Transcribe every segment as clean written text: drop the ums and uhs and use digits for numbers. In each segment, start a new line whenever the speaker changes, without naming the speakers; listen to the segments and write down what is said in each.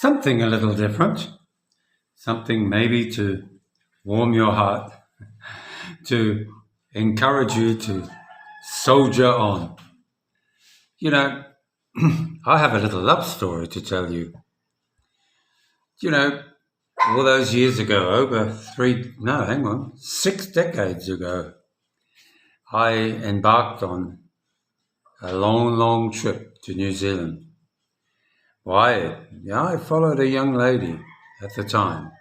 Something a little different, something maybe to warm your heart, to encourage you to soldier on. You know, I have a little love story to tell you. You know, all those years ago, over no, hang on, 6 decades ago, I embarked on a long, long trip to New Zealand. Why? Yeah, I followed a young lady at the time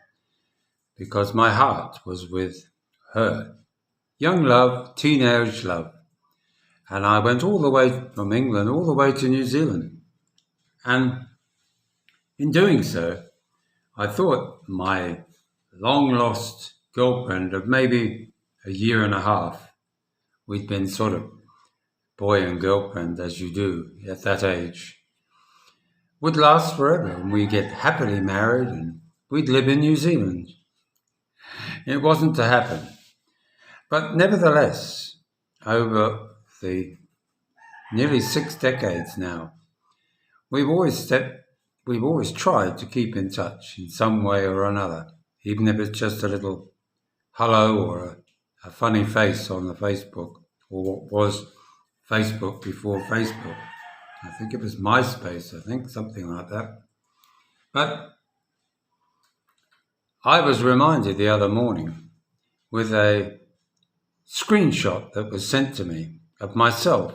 because my heart was with her. Young love, teenage love. And I went all the way from England, all the way to New Zealand. And in doing so, I thought my long lost girlfriend of maybe a year and a half, we'd been sort of boy and girlfriend as you do at that age, would last forever and we'd get happily married and we'd live in New Zealand. It wasn't to happen. But nevertheless, over the nearly 6 decades now, we've always tried to keep in touch in some way or another, even if it's just a little hello or a funny face on the Facebook, or what was Facebook before Facebook. I think it was MySpace, something like that. But I was reminded the other morning with a screenshot that was sent to me of myself.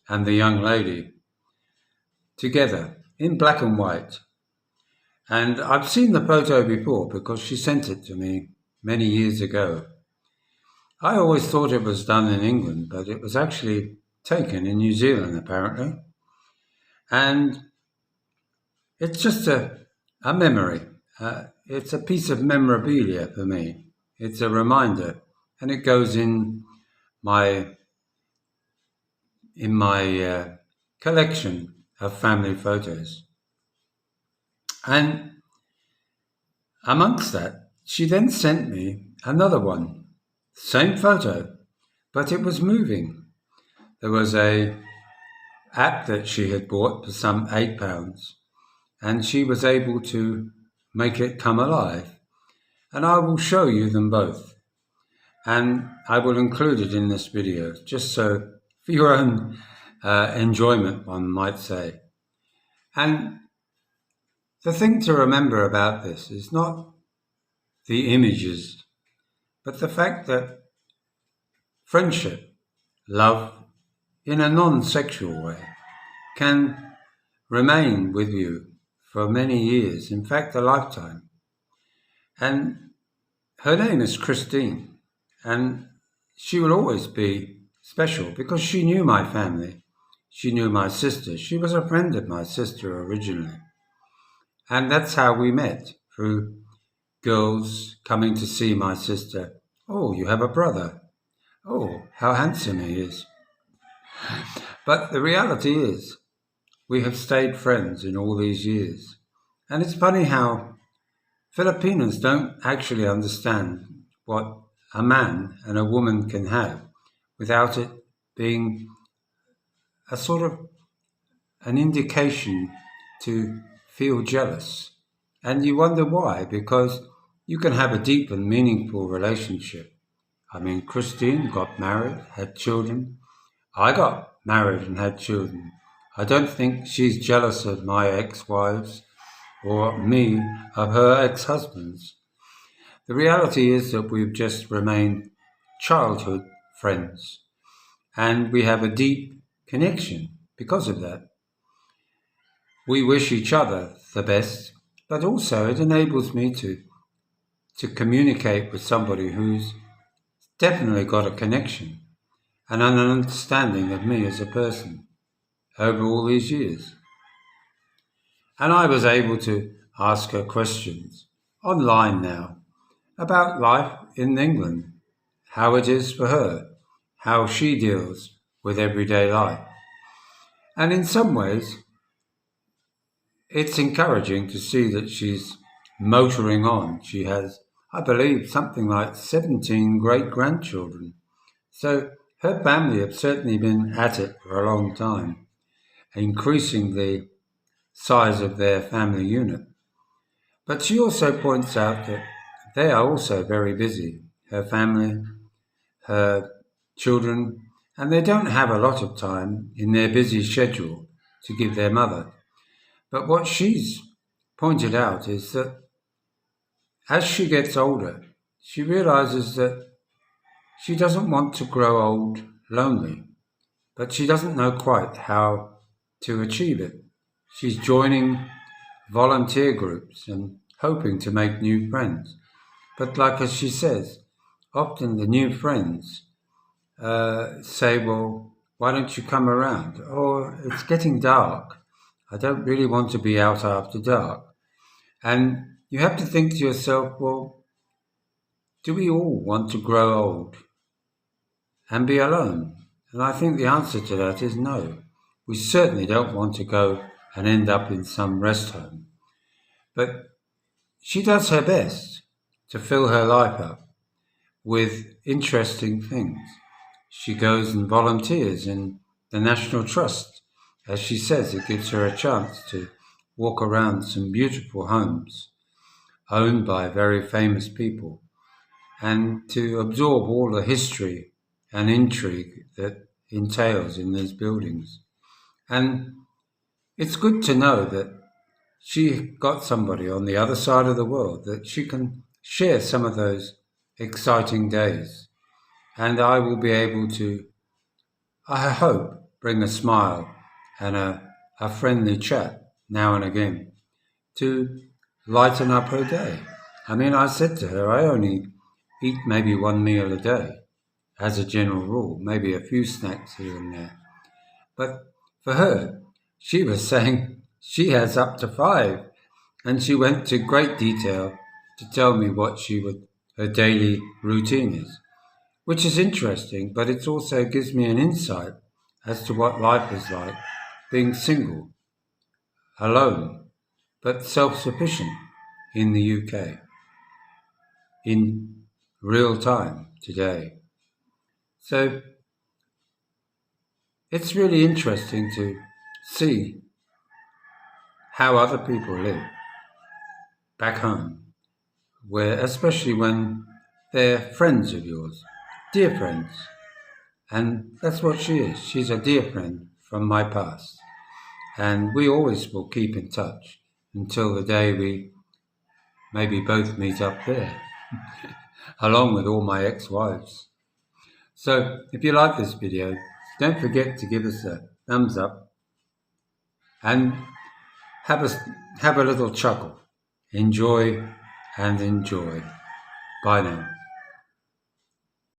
And the young lady together in black and white. And I've seen the photo before because she sent it to me many years ago. I always thought it was done in England, but it was actually taken in New Zealand, apparently. And it's just a memory. It's a piece of memorabilia for me. It's a reminder, and it goes in my collection of family photos. And amongst that, she then sent me another one, same photo, but it was moving. There was a app that she had bought for some £8, and she was able to make it come alive. And I will show you them both. And I will include it in this video, just so for your own enjoyment, one might say. And the thing to remember about this is not the images, but the fact that friendship, love, in a non-sexual way, can remain with you for many years, in fact, a lifetime. And her name is Christine, and she will always be special because she knew my family. She knew my sister. She was a friend of my sister originally. And that's how we met, through girls coming to see my sister. Oh, you have a brother. Oh, how handsome he is. But the reality is, we have stayed friends in all these years. And it's funny how Filipinos don't actually understand what a man and a woman can have without it being a sort of an indication to feel jealous. And you wonder why, because you can have a deep and meaningful relationship. I mean, Christine got married, had children. I got married and had children. I don't think she's jealous of my ex-wives or me of her ex-husbands. The reality is that we've just remained childhood friends, and we have a deep connection because of that. We wish each other the best, but also it enables me to communicate with somebody who's definitely got a connection and an understanding of me as a person over all these years. And I was able to ask her questions online now about life in England, how it is for her, how she deals with everyday life. And in some ways, it's encouraging to see that she's motoring on. She has, I believe, something like 17 great-grandchildren. So her family have certainly been at it for a long time, increasing the size of their family unit. But she also points out that they are also very busy, her family, her children, and they don't have a lot of time in their busy schedule to give their mother. But what she's pointed out is that as she gets older, she realizes that she doesn't want to grow old lonely, but she doesn't know quite how to achieve it. She's joining volunteer groups and hoping to make new friends. But like as she says, often the new friends say, well, why don't you come around? Or it's getting dark. I don't really want to be out after dark. And you have to think to yourself, well, do we all want to grow old and be alone? And I think the answer to that is no. We certainly don't want to go and end up in some rest home. But she does her best to fill her life up with interesting things. She goes and volunteers in the National Trust. As she says, it gives her a chance to walk around some beautiful homes owned by very famous people and to absorb all the history and intrigue that entails in these buildings. And it's good to know that she got somebody on the other side of the world that she can share some of those exciting days. And I will be able to, I hope, bring a smile and a friendly chat now and again to lighten up her day. I mean, I said to her, I only eat maybe one meal a day as a general rule, maybe a few snacks here and there. But for her, she was saying she has up to 5, and she went to great detail to tell me what her daily routine is, which is interesting, but it also gives me an insight as to what life is like being single, alone, but self-sufficient in the UK in real time today. So it's really interesting to see how other people live back home, where especially when they're friends of yours, dear friends. And that's what she is. She's a dear friend from my past. And we always will keep in touch until the day we maybe both meet up there, along with all my ex-wives. So if you like this video, don't forget to give us a thumbs up and have a little chuckle. Enjoy and enjoy. Bye now.